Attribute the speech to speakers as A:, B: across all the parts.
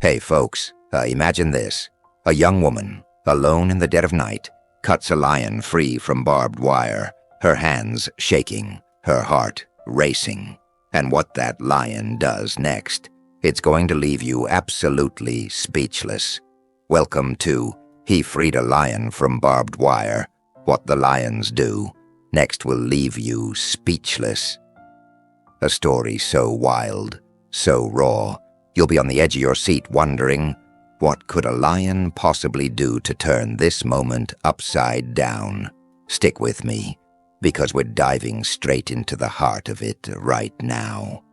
A: Hey folks, imagine this. A young woman, alone in the dead of night, cuts a lion free from barbed wire, her hands shaking, her heart racing. And what that lion does next, it's going to leave you absolutely speechless. Welcome to He Freed a Lion from Barbed Wire. What the lions do next will leave you speechless. A story so wild, so raw, you'll be on the edge of your seat wondering, what could a lion possibly do to turn this moment upside down? Stick with me, because we're diving straight into the heart of it right now.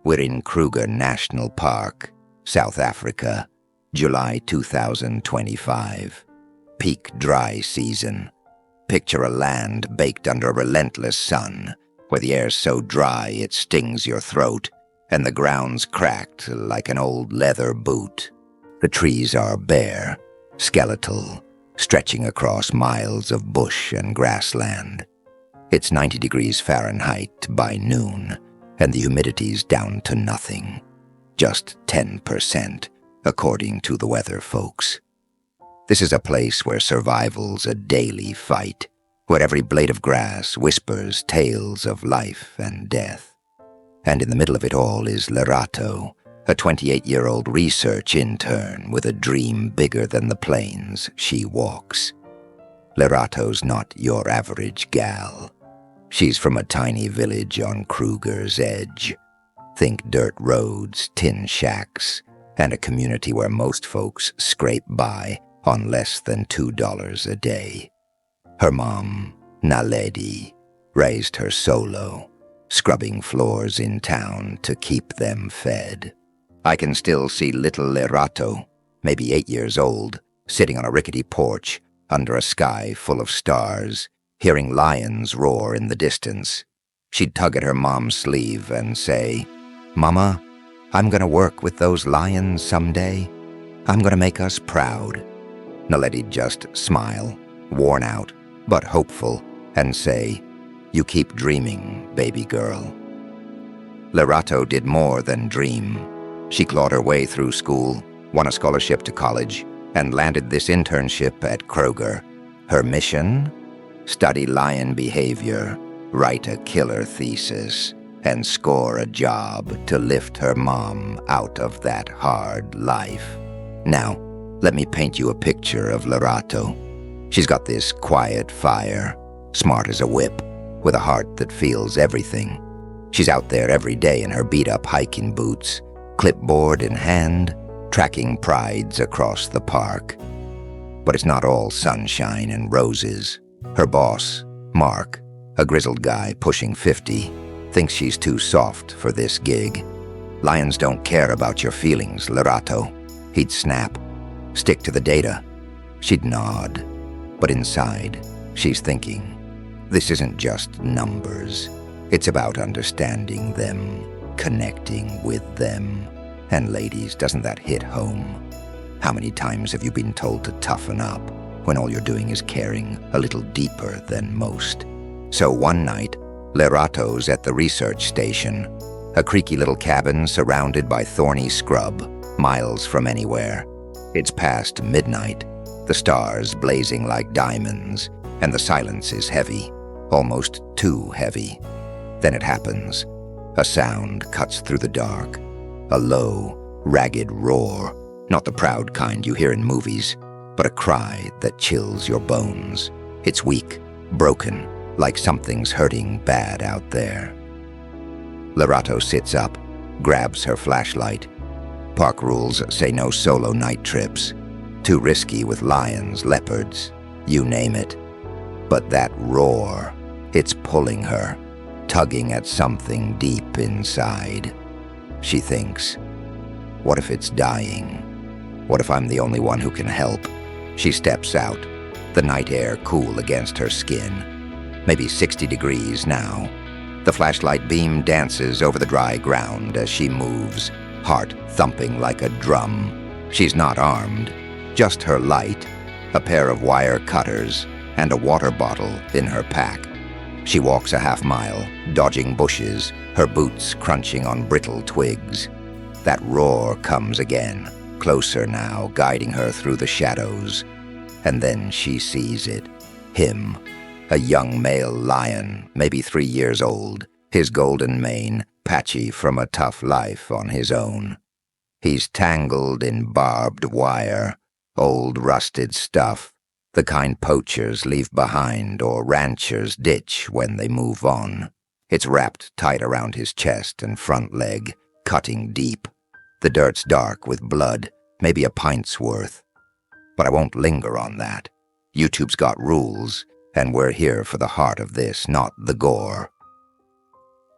A: We're in Kruger National Park, South Africa, July 2025. Peak dry season. Picture a land baked under a relentless sun, where the air's so dry it stings your throat, and the ground's cracked like an old leather boot. The trees are bare, skeletal, stretching across miles of bush and grassland. It's 90 degrees Fahrenheit by noon, and the humidity's down to nothing. Just 10%, according to the weather folks. This is a place where survival's a daily fight, where every blade of grass whispers tales of life and death. And in the middle of it all is Lerato, a 28-year-old research intern with a dream bigger than the plains she walks. Lerato's not your average gal. She's from a tiny village on Kruger's edge. Think dirt roads, tin shacks, and a community where most folks scrape by on less than $2 a day. Her mom, Naledi, raised her solo, scrubbing floors in town to keep them fed. I can still see little Lerato, maybe 8 years old, sitting on a rickety porch under a sky full of stars, hearing lions roar in the distance. She'd tug at her mom's sleeve and say, "Mama, I'm gonna work with those lions someday. I'm gonna make us proud." Naledi'd just smile, worn out, but hopeful, and say, "You keep dreaming, baby girl." Lerato did more than dream. She clawed her way through school, won a scholarship to college, and landed this internship at Kruger. Her mission? Study lion behavior, write a killer thesis, and score a job to lift her mom out of that hard life. Now, let me paint you a picture of Lerato. She's got this quiet fire, smart as a whip, with a heart that feels everything. She's out there every day in her beat-up hiking boots, clipboard in hand, tracking prides across the park. But it's not all sunshine and roses. Her boss, Mark, a grizzled guy pushing 50, thinks she's too soft for this gig. "Lions don't care about your feelings, Lerato." He'd snap. "Stick to the data." She'd nod. But inside, she's thinking, this isn't just numbers. It's about understanding them, connecting with them. And ladies, doesn't that hit home? How many times have you been told to toughen up when all you're doing is caring a little deeper than most? So one night, Lerato's at the research station, a creaky little cabin surrounded by thorny scrub, miles from anywhere. It's past midnight, the stars blazing like diamonds, and the silence is heavy, almost too heavy. Then it happens. A sound cuts through the dark. A low, ragged roar, not the proud kind you hear in movies, but a cry that chills your bones. It's weak, broken, like something's hurting bad out there. Lerato sits up, grabs her flashlight. Park rules say no solo night trips. Too risky with lions, leopards, you name it. But that roar, it's pulling her, tugging at something deep inside. She thinks, what if it's dying? What if I'm the only one who can help? She steps out, the night air cool against her skin. Maybe 60 degrees now. The flashlight beam dances over the dry ground as she moves, heart thumping like a drum. She's not armed, just her light, a pair of wire cutters, and a water bottle in her pack. She walks a half mile, dodging bushes, her boots crunching on brittle twigs. That roar comes again, closer now, guiding her through the shadows. And then she sees it. Him, a young male lion, maybe 3 years old, his golden mane patchy from a tough life on his own. He's tangled in barbed wire, old rusted stuff, the kind poachers leave behind or ranchers ditch when they move on. It's wrapped tight around his chest and front leg, cutting deep. The dirt's dark with blood, maybe a pint's worth. But I won't linger on that. YouTube's got rules, and we're here for the heart of this, not the gore.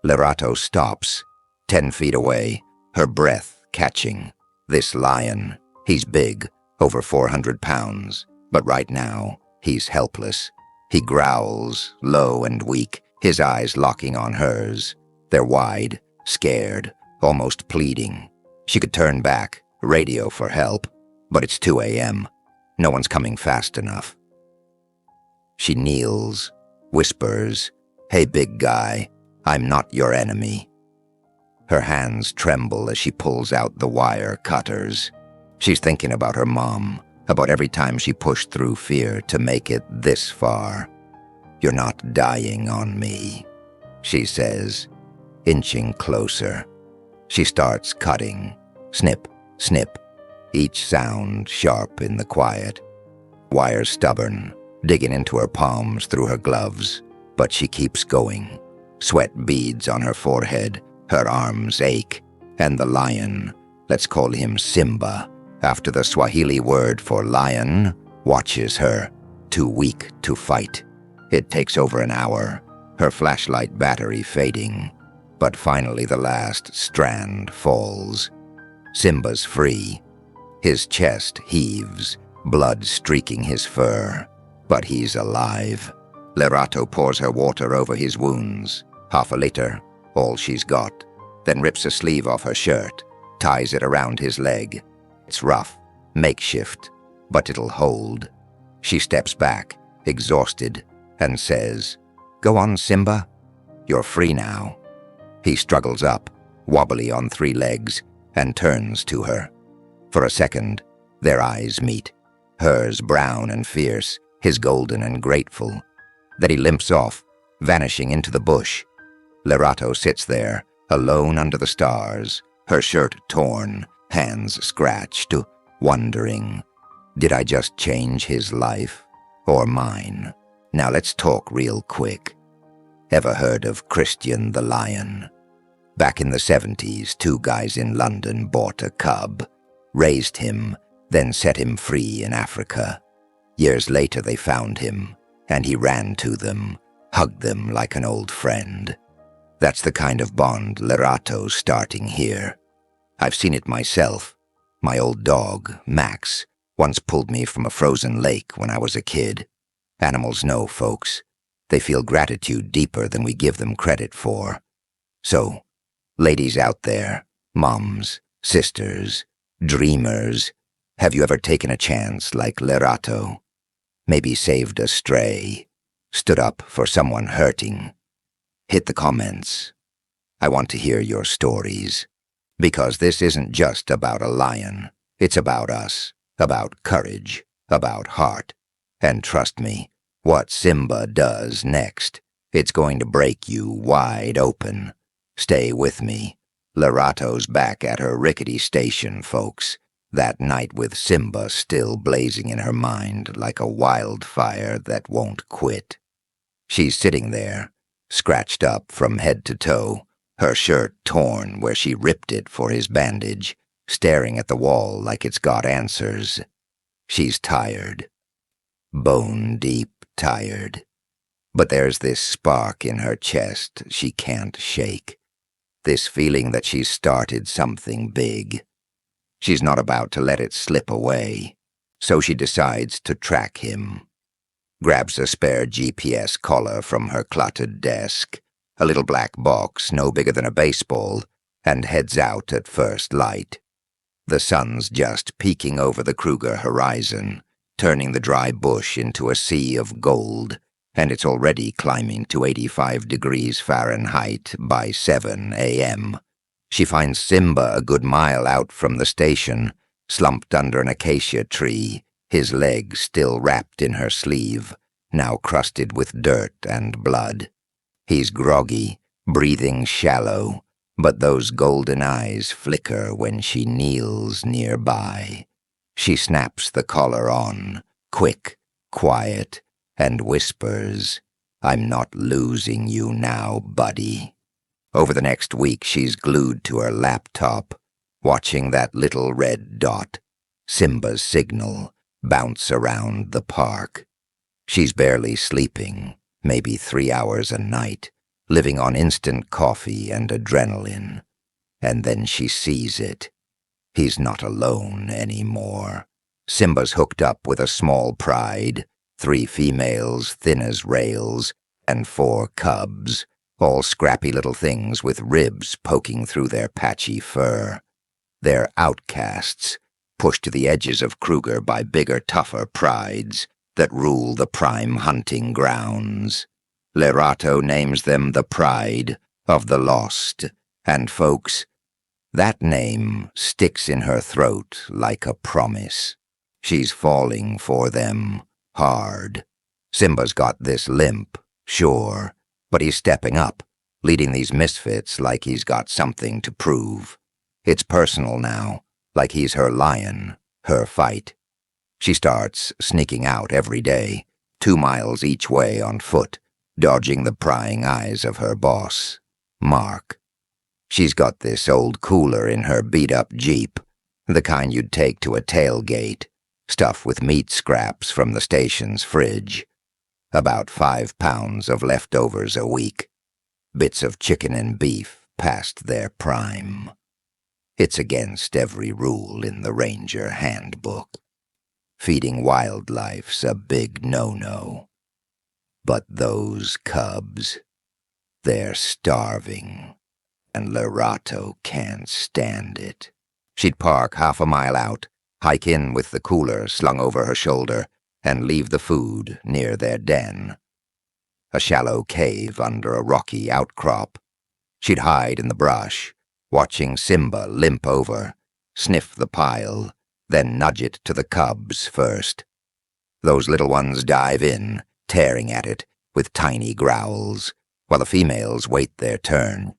A: Lerato stops, 10 feet away, her breath catching. This lion, he's big, over 400 pounds, but right now, he's helpless. He growls, low and weak, his eyes locking on hers. They're wide, scared, almost pleading. She could turn back, radio for help, but it's 2 a.m. No one's coming fast enough. She kneels, whispers, "Hey, big guy, I'm not your enemy." Her hands tremble as she pulls out the wire cutters. She's thinking about her mom, about every time she pushed through fear to make it this far. "You're not dying on me," she says, inching closer. She starts cutting, snip, snip, each sound sharp in the quiet. Wire stubborn, digging into her palms through her gloves, but she keeps going. Sweat beads on her forehead, her arms ache, and the lion, let's call him Simba, after the Swahili word for lion, watches her, too weak to fight. It takes over an hour, her flashlight battery fading, but finally the last strand falls. Simba's free. His chest heaves, blood streaking his fur, but he's alive. Lerato pours her water over his wounds, half a liter, all she's got, then rips a sleeve off her shirt, ties it around his leg. It's rough, makeshift, but it'll hold. She steps back, exhausted, and says, "Go on, Simba. You're free now." He struggles up, wobbly on 3 legs, and turns to her. For a second, their eyes meet, hers brown and fierce, his golden and grateful. Then he limps off, vanishing into the bush. Lerato sits there, alone under the stars, her shirt torn, hands scratched, wondering, did I just change his life or mine? Now let's talk real quick. Ever heard of Christian the Lion? Back in the 70s, 2 guys in London bought a cub, raised him, then set him free in Africa. Years later they found him, and he ran to them, hugged them like an old friend. That's the kind of bond Lerato's starting here. I've seen it myself. My old dog, Max, once pulled me from a frozen lake when I was a kid. Animals know, folks. They feel gratitude deeper than we give them credit for. So, ladies out there, moms, sisters, dreamers, have you ever taken a chance like Lerato? Maybe saved a stray, stood up for someone hurting? Hit the comments. I want to hear your stories. Because this isn't just about a lion. It's about us, about courage, about heart. And trust me, what Simba does next, it's going to break you wide open. Stay with me. Lerato's back at her rickety station, folks. That night with Simba still blazing in her mind like a wildfire that won't quit. She's sitting there, scratched up from head to toe, her shirt torn where she ripped it for his bandage, staring at the wall like it's got answers. She's tired. Bone deep tired. But there's this spark in her chest she can't shake. This feeling that she's started something big. She's not about to let it slip away, so she decides to track him. Grabs a spare GPS collar from her cluttered desk, a little black box no bigger than a baseball, and heads out at first light. The sun's just peeking over the Kruger horizon, turning the dry bush into a sea of gold, and it's already climbing to 85 degrees Fahrenheit by 7 a.m. She finds Simba a good mile out from the station, slumped under an acacia tree, his leg still wrapped in her sleeve, now crusted with dirt and blood. He's groggy, breathing shallow, but those golden eyes flicker when she kneels nearby. She snaps the collar on, quick, quiet, and whispers, "I'm not losing you now, buddy." Over the next week, she's glued to her laptop, watching that little red dot, Simba's signal, bounce around the park. She's barely sleeping, maybe 3 hours a night, living on instant coffee and adrenaline. And then she sees it. He's not alone anymore. Simba's hooked up with a small pride, 3 females thin as rails, and 4 cubs, all scrappy little things with ribs poking through their patchy fur. They're outcasts, pushed to the edges of Kruger by bigger, tougher prides that rule the prime hunting grounds. Lerato names them the Pride of the Lost, and folks, that name sticks in her throat like a promise. She's falling for them hard. Simba's got this limp, sure, but he's stepping up, leading these misfits like he's got something to prove. It's personal now, like he's her lion, her fight. She starts sneaking out every day, 2 miles each way on foot, dodging the prying eyes of her boss, Mark. She's got this old cooler in her beat-up Jeep, the kind you'd take to a tailgate, stuffed with meat scraps from the station's fridge. About 5 pounds of leftovers a week. Bits of chicken and beef past their prime. It's against every rule in the Ranger handbook. Feeding wildlife's a big no-no. But those cubs, they're starving, and Lerato can't stand it. She'd park half a mile out, hike in with the cooler slung over her shoulder, and leave the food near their den. A shallow cave under a rocky outcrop. She'd hide in the brush, watching Simba limp over, sniff the pile, then nudge it to the cubs first. Those little ones dive in, tearing at it with tiny growls, while the females wait their turn.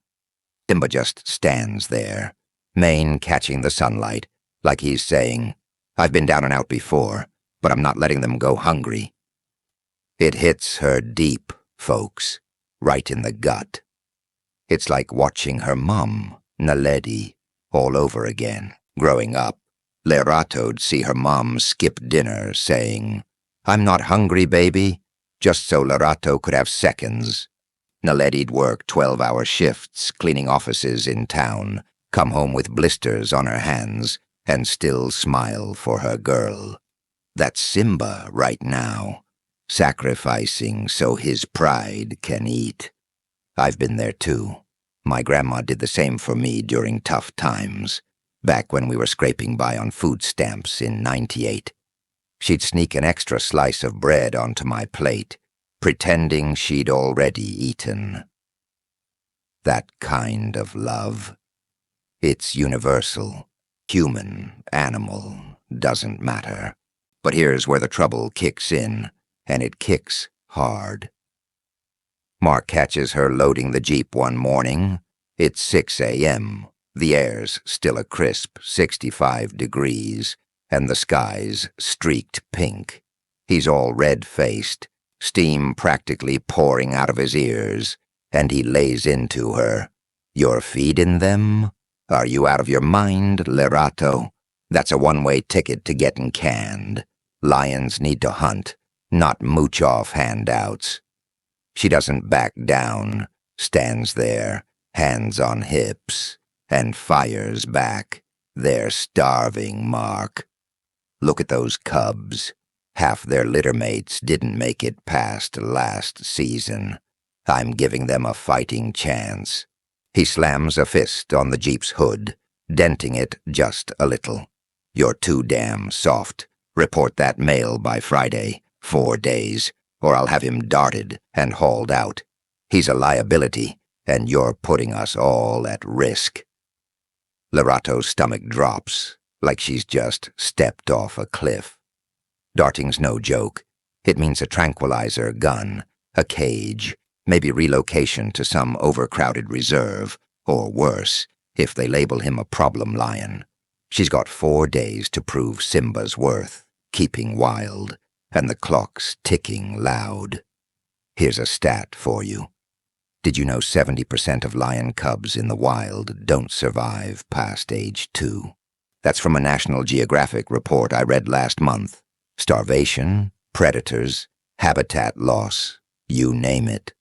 A: Simba just stands there, mane catching the sunlight, like he's saying, "I've been down and out before, but I'm not letting them go hungry." It hits her deep, folks, right in the gut. It's like watching her mom, Naledi, all over again. Growing up, Lerato'd see her mom skip dinner, saying, "I'm not hungry, baby," just so Lerato could have seconds. Naledi'd work 12-hour shifts cleaning offices in town, come home with blisters on her hands, and still smile for her girl. That's Simba right now, sacrificing so his pride can eat. I've been there too. My grandma did the same for me during tough times, back when we were scraping by on food stamps in '98. She'd sneak an extra slice of bread onto my plate, pretending she'd already eaten. That kind of love. It's universal, human, animal, doesn't matter. But here's where the trouble kicks in, and it kicks hard. Mark catches her loading the Jeep one morning. It's 6 a.m. The air's still a crisp 65 degrees, and the sky's streaked pink. He's all red-faced, steam practically pouring out of his ears, and he lays into her. "You're feeding them? Are you out of your mind, Lerato? That's a one-way ticket to getting canned. Lions need to hunt, not mooch off handouts." She doesn't back down, stands there, hands on hips, and fires back. "They're starving, Mark. Look at those cubs. Half their litter mates didn't make it past last season. I'm giving them a fighting chance." He slams a fist on the Jeep's hood, denting it just a little. "You're too damn soft. Report that mail by Friday, 4 days, or I'll have him darted and hauled out. He's a liability, and you're putting us all at risk." Lerato's stomach drops, like she's just stepped off a cliff. Darting's no joke. It means a tranquilizer gun, a cage, maybe relocation to some overcrowded reserve, or worse, if they label him a problem lion. She's got 4 days to prove Simba's worth, keeping wild, and the clock's ticking loud. Here's a stat for you. Did you know 70% of lion cubs in the wild don't survive past age 2? That's from a National Geographic report I read last month. Starvation, predators, habitat loss, you name it.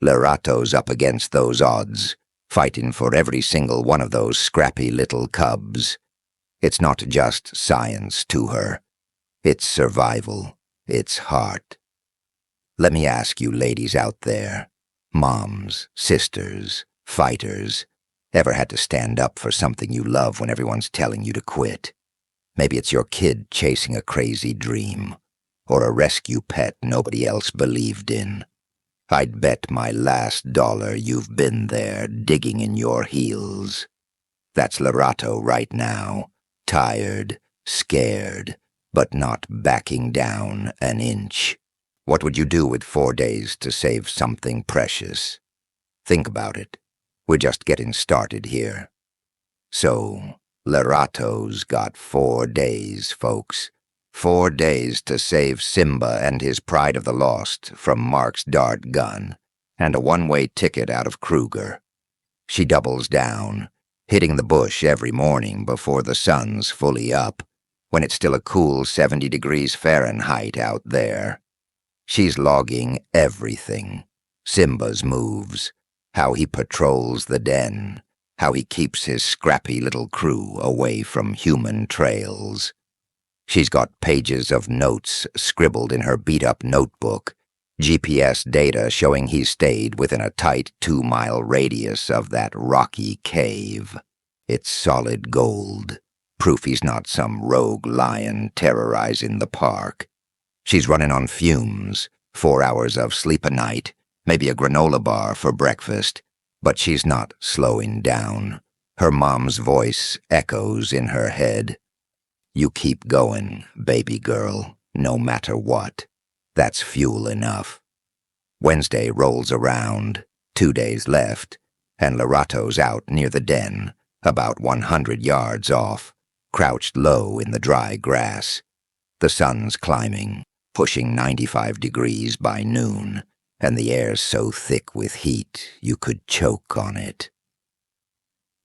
A: Lerato's up against those odds, fighting for every single one of those scrappy little cubs. It's not just science to her. It's survival. It's heart. Let me ask you ladies out there, moms, sisters, fighters, ever had to stand up for something you love when everyone's telling you to quit? Maybe it's your kid chasing a crazy dream, or a rescue pet nobody else believed in. I'd bet my last dollar you've been there digging in your heels. That's Lerato right now, tired, scared, but not backing down an inch. What would you do with 4 days to save something precious? Think about it. We're just getting started here. So, Lerato's got 4 days, folks. 4 days to save Simba and his pride of the lost from Mark's dart gun, and a one-way ticket out of Kruger. She doubles down, hitting the bush every morning before the sun's fully up, when it's still a cool 70 degrees Fahrenheit out there. She's logging everything. Simba's moves, how he patrols the den, how he keeps his scrappy little crew away from human trails. She's got pages of notes scribbled in her beat-up notebook, GPS data showing he stayed within a tight 2-mile radius of that rocky cave. It's solid gold, proof he's not some rogue lion terrorizing the park. She's running on fumes, 4 hours of sleep a night, maybe a granola bar for breakfast, but she's not slowing down. Her mom's voice echoes in her head. You keep going, baby girl, no matter what. That's fuel enough. Wednesday rolls around, 2 days left, and Lerato's out near the den, about 100 yards off, crouched low in the dry grass. The sun's climbing, pushing 95 degrees by noon, and the air's so thick with heat you could choke on it.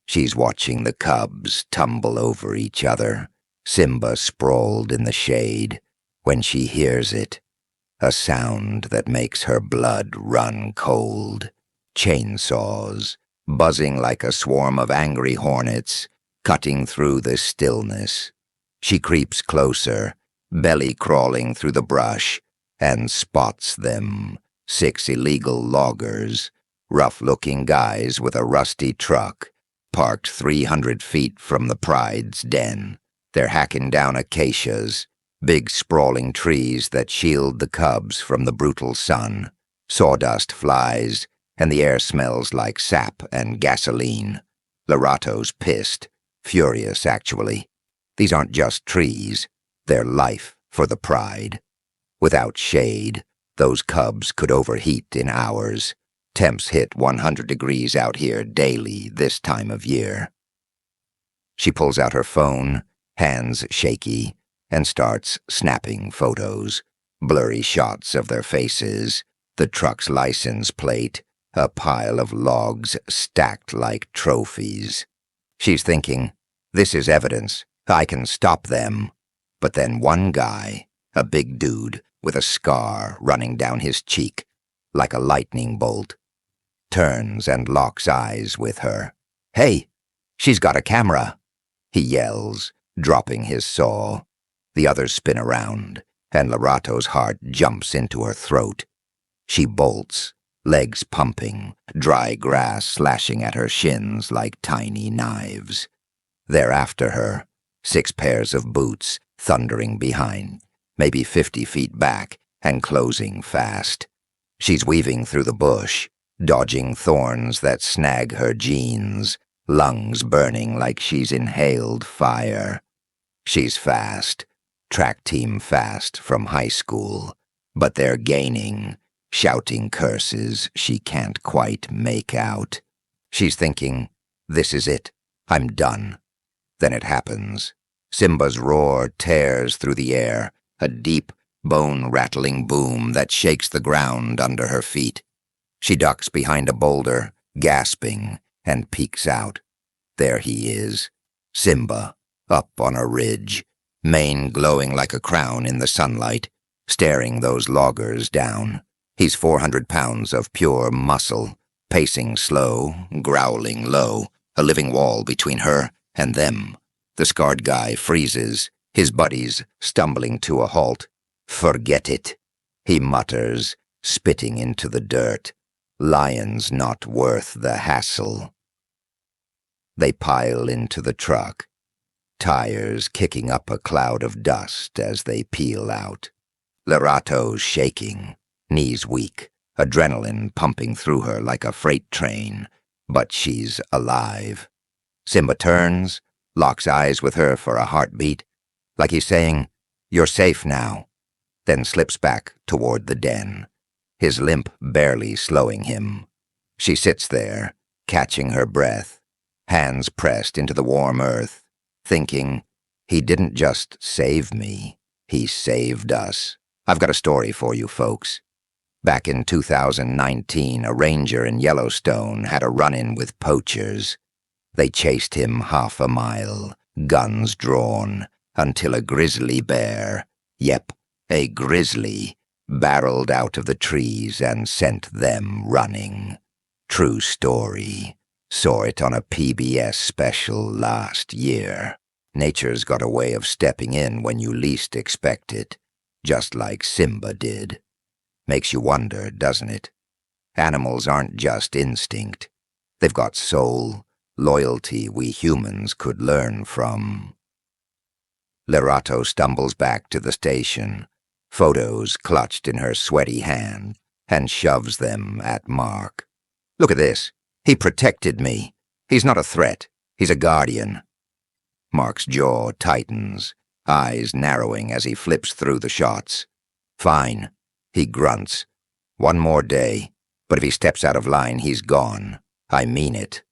A: She's watching the cubs tumble over each other, Simba sprawled in the shade, when she hears it, a sound that makes her blood run cold. Chainsaws, buzzing like a swarm of angry hornets, cutting through the stillness. She creeps closer, belly crawling through the brush, and spots them, 6 illegal loggers, rough-looking guys with a rusty truck, parked 300 feet from the Pride's den. They're hacking down acacias, big sprawling trees that shield the cubs from the brutal sun. Sawdust flies, and the air smells like sap and gasoline. Lerato's pissed, furious actually. These aren't just trees, they're life for the Pride. Without shade, those cubs could overheat in hours. Temps hit 100 degrees out here daily this time of year. She pulls out her phone, hands shaky, and starts snapping photos, blurry shots of their faces, the truck's license plate, a pile of logs stacked like trophies. She's thinking, this is evidence, I can stop them. But then one guy, a big dude with a scar running down his cheek, like a lightning bolt, turns and locks eyes with her. Hey, she's got a camera, he yells, dropping his saw. The others spin around, and Lerato's heart jumps into her throat. She bolts, legs pumping, dry grass slashing at her shins like tiny knives. They're after her, 6 pairs of boots thundering behind, maybe 50 feet back, and closing fast. She's weaving through the bush, dodging thorns that snag her jeans, lungs burning like she's inhaled fire. She's fast, track team fast from high school, but they're gaining, shouting curses she can't quite make out. She's thinking, this is it, I'm done. Then it happens. Simba's roar tears through the air, a deep, bone-rattling boom that shakes the ground under her feet. She ducks behind a boulder, gasping, and peeks out. There he is, Simba, up on a ridge, mane glowing like a crown in the sunlight, staring those loggers down. He's 400 pounds of pure muscle, pacing slow, growling low, a living wall between her and them. The scarred guy freezes, his buddies stumbling to a halt. Forget it, he mutters, spitting into the dirt. Lion's not worth the hassle. They pile into the truck, tires kicking up a cloud of dust as they peel out. Lerato's shaking, knees weak, adrenaline pumping through her like a freight train, but she's alive. Simba turns, locks eyes with her for a heartbeat, like he's saying, "You're safe now," then slips back toward the den, his limp barely slowing him. She sits there, catching her breath, hands pressed into the warm earth, thinking, he didn't just save me, he saved us. I've got a story for you folks. Back in 2019, a ranger in Yellowstone had a run-in with poachers. They chased him half a mile, guns drawn, until a grizzly bear, yep, a grizzly, barreled out of the trees and sent them running. True story. Saw it on a PBS special last year. Nature's got a way of stepping in when you least expect it, just like Simba did. Makes you wonder, doesn't it? Animals aren't just instinct. They've got soul, loyalty we humans could learn from. Lerato stumbles back to the station, photos clutched in her sweaty hand, and shoves them at Mark. Look at this. He protected me. He's not a threat. He's a guardian. Mark's jaw tightens, eyes narrowing as he flips through the shots. Fine, he grunts. One more day, but if he steps out of line, he's gone. I mean it.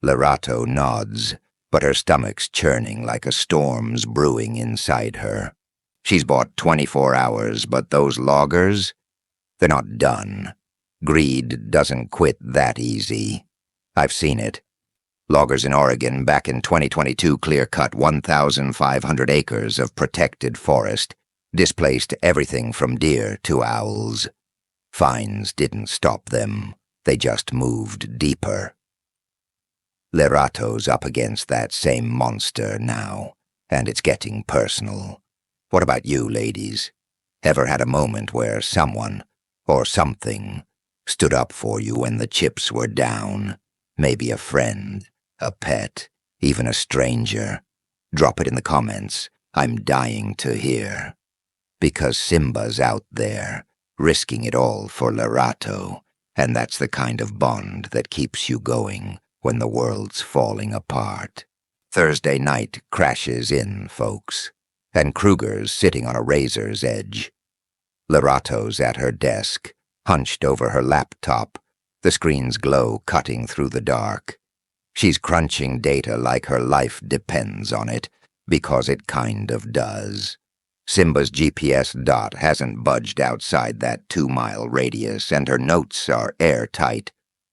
A: Lerato nods, but her stomach's churning like a storm's brewing inside her. She's bought 24 hours, but those loggers, they're not done. Greed doesn't quit that easy. I've seen it. Loggers in Oregon back in 2022 clear-cut 1,500 acres of protected forest, displaced everything from deer to owls. Fines didn't stop them. They just moved deeper. Lerato's up against that same monster now, and it's getting personal. What about you, ladies? Ever had a moment where someone, or something, stood up for you when the chips were down? Maybe a friend, a pet, even a stranger. Drop it in the comments. I'm dying to hear. Because Simba's out there, risking it all for Lerato, and that's the kind of bond that keeps you going when the world's falling apart. Thursday night crashes in, folks, and Kruger's sitting on a razor's edge. Lerato's at her desk, hunched over her laptop, the screen's glow cutting through the dark. She's crunching data like her life depends on it, because it kind of does. Simba's GPS dot hasn't budged outside that 2-mile radius, and her notes are airtight.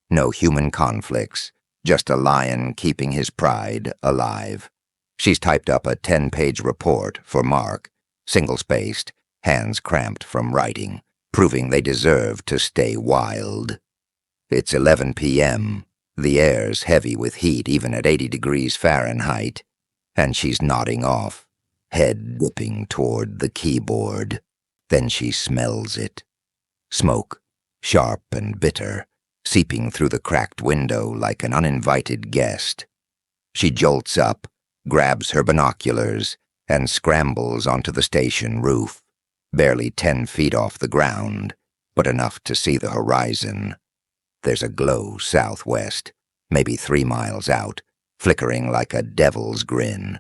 A: No human conflicts, just a lion keeping his pride alive. She's typed up a 10-page report for Mark, single-spaced, hands cramped from writing, proving they deserve to stay wild. It's 11 p.m. The air's heavy with heat even at 80 degrees Fahrenheit, and she's nodding off, head dipping toward the keyboard. Then she smells it. Smoke, sharp and bitter, seeping through the cracked window like an uninvited guest. She jolts up, grabs her binoculars, and scrambles onto the station roof, barely 10 feet off the ground, but enough to see the horizon. There's a glow southwest, maybe 3 miles out, flickering like a devil's grin.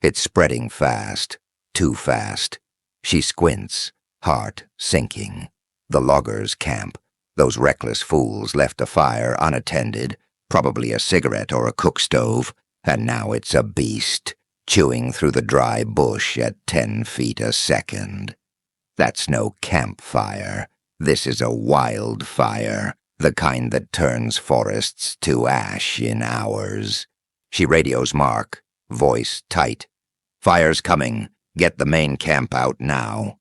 A: It's spreading fast, too fast. She squints, heart sinking. The loggers' camp. Those reckless fools left a fire unattended, probably a cigarette or a cook stove, and now it's a beast, chewing through the dry bush at 10 feet a second. That's no campfire. This is a wildfire, the kind that turns forests to ash in hours. She radios Mark, voice tight. "Fire's coming. Get the main camp out now."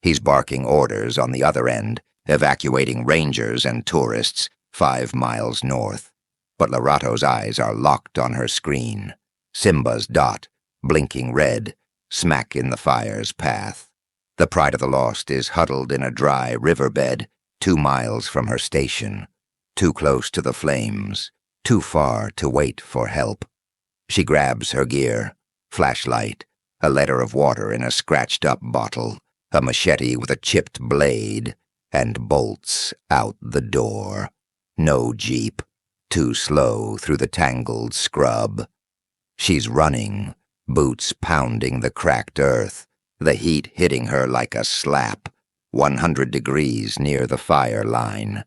A: He's barking orders on the other end, evacuating rangers and tourists 5 miles north. But Lerato's eyes are locked on her screen. Simba's dot, blinking red, smack in the fire's path. The Pride of the Lost is huddled in a dry riverbed 2 miles from her station, too close to the flames, too far to wait for help. She grabs her gear, flashlight, a liter of water in a scratched-up bottle, a machete with a chipped blade, and bolts out the door. No jeep, too slow through the tangled scrub. She's running, boots pounding the cracked earth, the heat hitting her like a slap, 100 degrees near the fire line.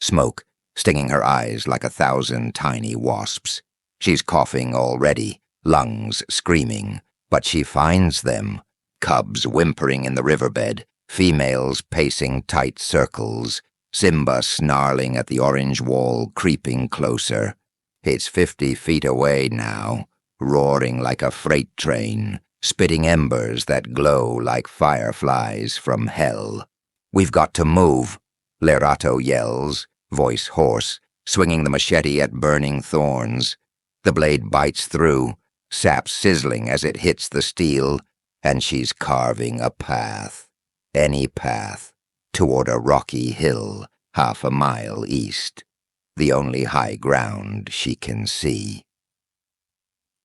A: Smoke stinging her eyes like 1,000 tiny wasps. She's coughing already, lungs screaming, but she finds them. Cubs whimpering in the riverbed, females pacing tight circles, Simba snarling at the orange wall, creeping closer. It's 50 feet away now, roaring like a freight train, spitting embers that glow like fireflies from hell. "We've got to move," Lerato yells, voice hoarse, swinging the machete at burning thorns. The blade bites through, sap sizzling as it hits the steel, and she's carving a path, any path, toward a rocky hill 1/2 mile east, the only high ground she can see.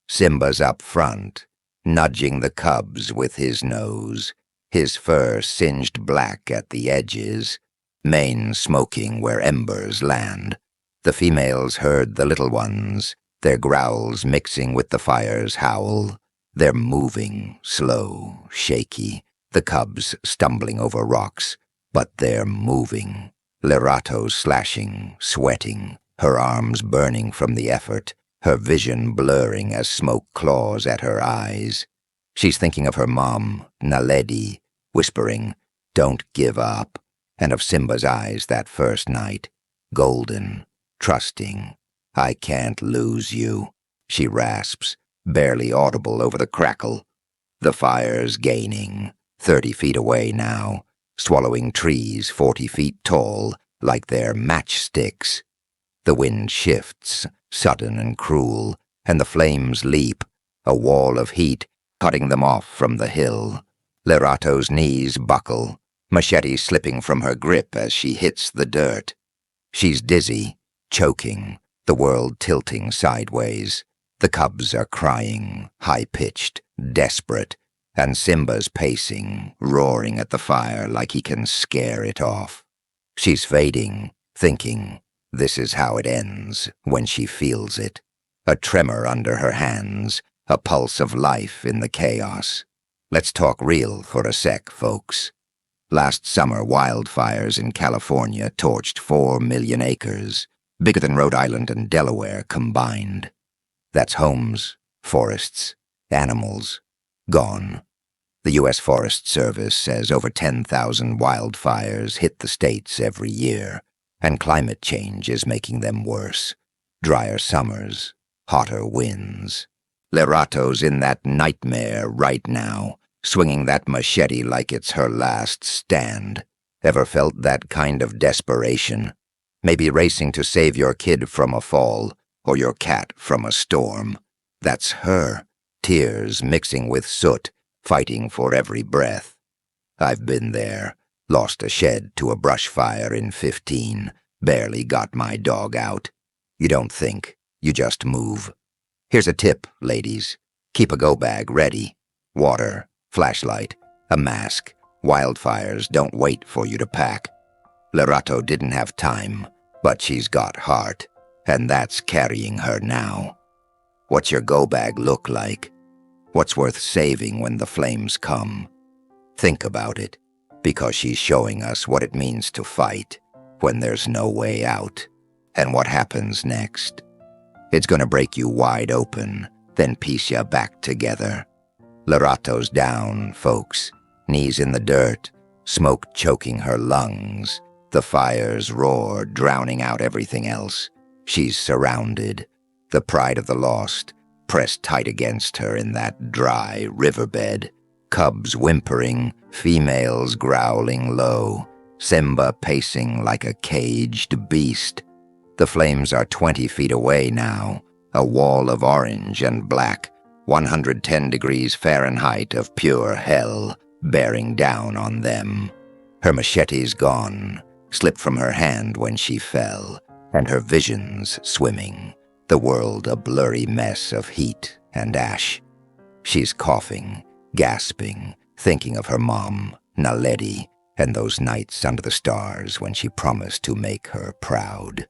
A: Simba's up front, nudging the cubs with his nose, his fur singed black at the edges, mane smoking where embers land. The females herd the little ones, their growls mixing with the fire's howl. They're moving, slow, shaky, the cubs stumbling over rocks, but they're moving. Lerato slashing, sweating, her arms burning from the effort, her vision blurring as smoke claws at her eyes. She's thinking of her mom, Naledi, whispering, "Don't give up," and of Simba's eyes that first night, golden, trusting. "I can't lose you," she rasps, barely audible over the crackle. The fire's gaining, 30 feet away now, swallowing trees 40 feet tall like they're matchsticks. The wind shifts, sudden and cruel, and the flames leap, a wall of heat cutting them off from the hill. Lerato's knees buckle, machete slipping from her grip as she hits the dirt. She's dizzy, choking, the world tilting sideways. The cubs are crying, high-pitched, desperate, and Simba's pacing, roaring at the fire like he can scare it off. She's fading, thinking, this is how it ends, when she feels it. A tremor under her hands, a pulse of life in the chaos. Let's talk real for a sec, folks. Last summer, wildfires in California torched 4 million acres, bigger than Rhode Island and Delaware combined. That's homes, forests, animals, gone. The U.S. Forest Service says over 10,000 wildfires hit the states every year, and climate change is making them worse. Drier summers, hotter winds. Lerato's in that nightmare right now, swinging that machete like it's her last stand. Ever felt that kind of desperation? Maybe racing to save your kid from a fall, or your cat from a storm. That's her, tears mixing with soot, fighting for every breath. I've been there, lost a shed to a brush fire in 15, barely got my dog out. You don't think, you just move. Here's a tip, ladies. Keep a go bag ready. Water, flashlight, a mask. Wildfires don't wait for you to pack. Lerato didn't have time, but she's got heart. and that's carrying her now. What's your go-bag look like? What's worth saving when the flames come? Think about it, because she's showing us what it means to fight when there's no way out, and what happens next. It's gonna break you wide open, then piece you back together. Lerato's down, folks, knees in the dirt, smoke choking her lungs, the fire's roar drowning out everything else. She's surrounded, the pride of the lost, pressed tight against her in that dry riverbed, cubs whimpering, females growling low, Simba pacing like a caged beast. The flames are 20 feet away now, a wall of orange and black, 110 degrees Fahrenheit of pure hell bearing down on them. Her machete's gone, slipped from her hand when she fell, and her vision's swimming, the world a blurry mess of heat and ash. She's coughing, gasping, thinking of her mom, Naledi, and those nights under the stars when she promised to make her proud.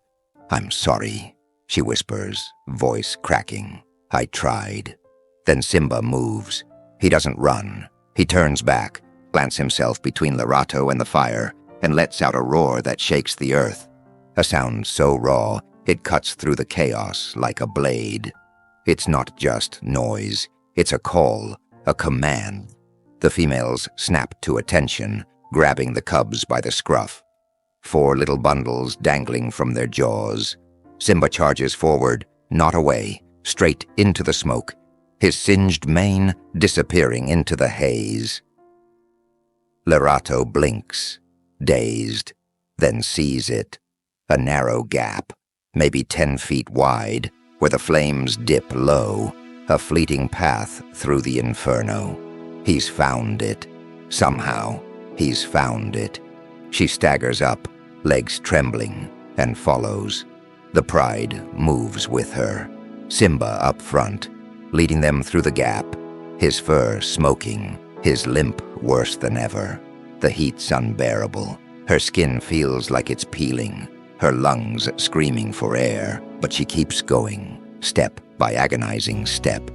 A: "I'm sorry," she whispers, voice cracking. "I tried." Then Simba moves. He doesn't run. He turns back, plants himself between Lerato and the fire, and lets out a roar that shakes the earth. A sound so raw, it cuts through the chaos like a blade. It's not just noise. It's a call, a command. The females snap to attention, grabbing the cubs by the scruff. 4 little bundles dangling from their jaws. Simba charges forward, not away, straight into the smoke, his singed mane disappearing into the haze. Lerato blinks, dazed, then sees it. A narrow gap, maybe 10 feet wide, where the flames dip low, a fleeting path through the inferno. He's found it. Somehow, he's found it. She staggers up, legs trembling, and follows. The pride moves with her. Simba up front, leading them through the gap, his fur smoking, his limp worse than ever. The heat's unbearable. Her skin feels like it's peeling, her lungs screaming for air, but she keeps going, step by agonizing step.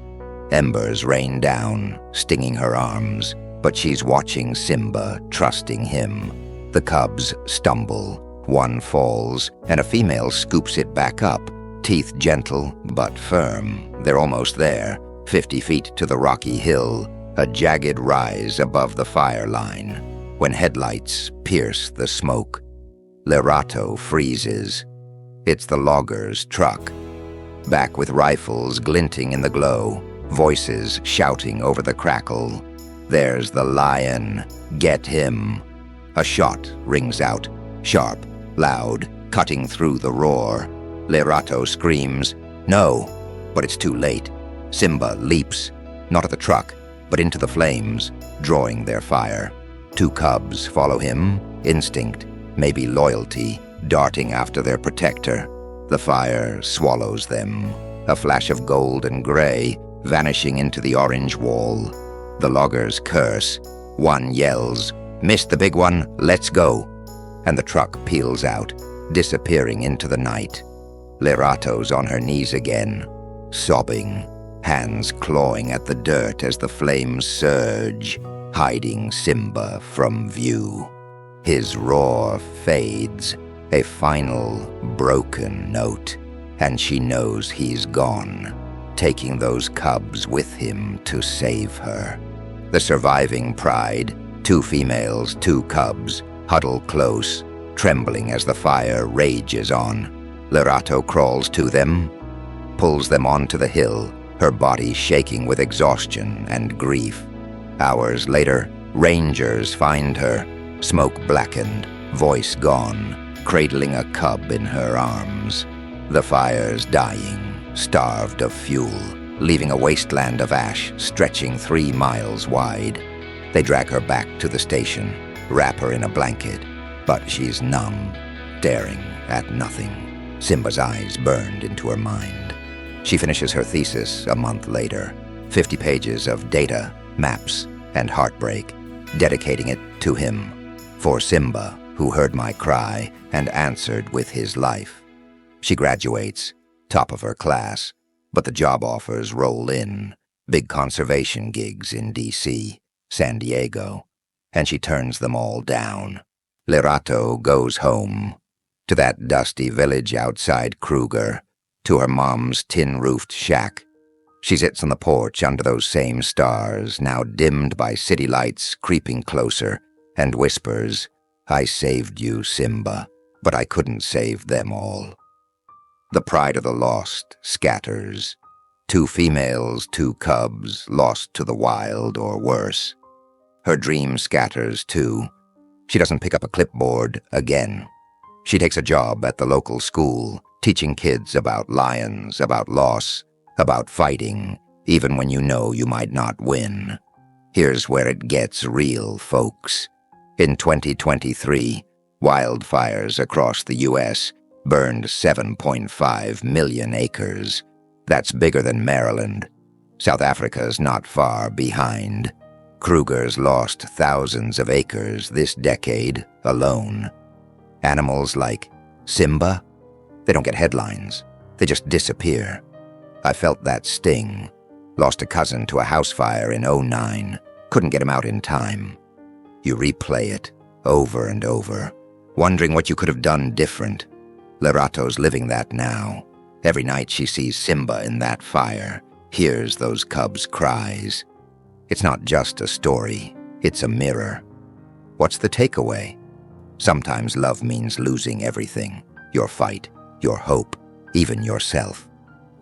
A: Embers rain down, stinging her arms, but she's watching Simba, trusting him. The cubs stumble, one falls, and a female scoops it back up, teeth gentle but firm. They're almost there, 50 feet to the rocky hill, a jagged rise above the fire line, when headlights pierce the smoke. Lerato freezes. It's the loggers' truck. Back with rifles glinting in the glow, voices shouting over the crackle. "There's the lion. Get him." A shot rings out, sharp, loud, cutting through the roar. Lerato screams, "No!" But it's too late. Simba leaps, not at the truck, but into the flames, drawing their fire. 2 cubs follow him, instinct, maybe loyalty, darting after their protector. The fire swallows them, a flash of gold and gray, vanishing into the orange wall. The loggers curse. One yells, "Missed the big one, let's go." And the truck peels out, disappearing into the night. Lerato's on her knees again, sobbing, hands clawing at the dirt as the flames surge, hiding Simba from view. His roar fades, a final broken note, and she knows he's gone, taking those cubs with him to save her. The surviving pride, 2 females, 2 cubs, huddle close, trembling as the fire rages on. Lerato crawls to them, pulls them onto the hill, her body shaking with exhaustion and grief. Hours later, rangers find her, smoke blackened, voice gone, cradling a cub in her arms. The fire's dying, starved of fuel, leaving a wasteland of ash stretching 3 miles wide. They drag her back to the station, wrap her in a blanket, but she's numb, staring at nothing. Simba's eyes burned into her mind. She finishes her thesis a month later, 50 pages of data, maps, and heartbreak, dedicating it to him, for Simba, who heard my cry and answered with his life. She graduates, top of her class, but the job offers roll in, big conservation gigs in D.C., San Diego, and she turns them all down. Lerato goes home, to that dusty village outside Kruger, to her mom's tin-roofed shack. She sits on the porch under those same stars, now dimmed by city lights creeping closer, and whispers, "I saved you, Simba, but I couldn't save them all." The pride of the lost scatters. 2 females, 2 cubs, lost to the wild or worse. Her dream scatters too. She doesn't pick up a clipboard again. She takes a job at the local school, teaching kids about lions, about loss, about fighting, even when you know you might not win. Here's where it gets real, folks. In 2023, wildfires across the U.S. burned 7.5 million acres. That's bigger than Maryland. South Africa's not far behind. Kruger's lost thousands of acres this decade alone. Animals like Simba, they don't get headlines. They just disappear. I felt that sting. Lost a cousin to a house fire in '09. Couldn't get him out in time. You replay it over and over, wondering what you could have done different. Lerato's living that now. Every night she sees Simba in that fire, hears those cubs' cries. It's not just a story, it's a mirror. What's the takeaway? Sometimes love means losing everything, your fight, your hope, even yourself.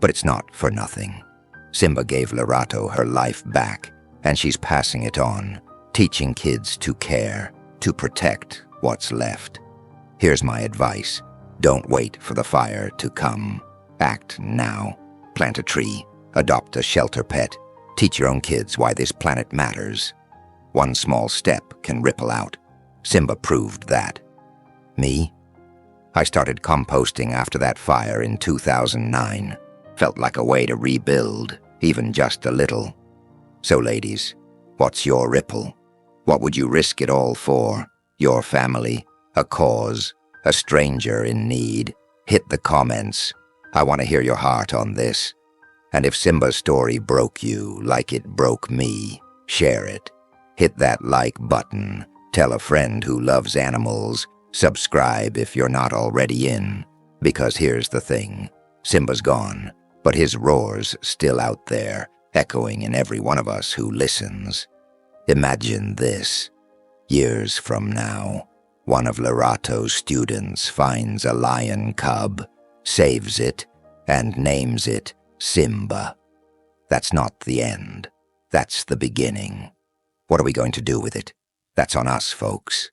A: But it's not for nothing. Simba gave Lerato her life back, and she's passing it on, teaching kids to care, to protect what's left. Here's my advice. Don't wait for the fire to come. Act now. Plant a tree, adopt a shelter pet, teach your own kids why this planet matters. One small step can ripple out. Simba proved that. Me? I started composting after that fire in 2009. Felt like a way to rebuild, even just a little. So ladies, what's your ripple? What would you risk it all for? Your family? A cause? A stranger in need? Hit the comments. I want to hear your heart on this. And if Simba's story broke you like it broke me, share it. Hit that like button. Tell a friend who loves animals. Subscribe if you're not already in. Because here's the thing. Simba's gone, but his roar's still out there, echoing in every one of us who listens. Imagine this. Years from now, one of Lerato's students finds a lion cub, saves it, and names it Simba. That's not the end. That's the beginning. What are we going to do with it? That's on us, folks.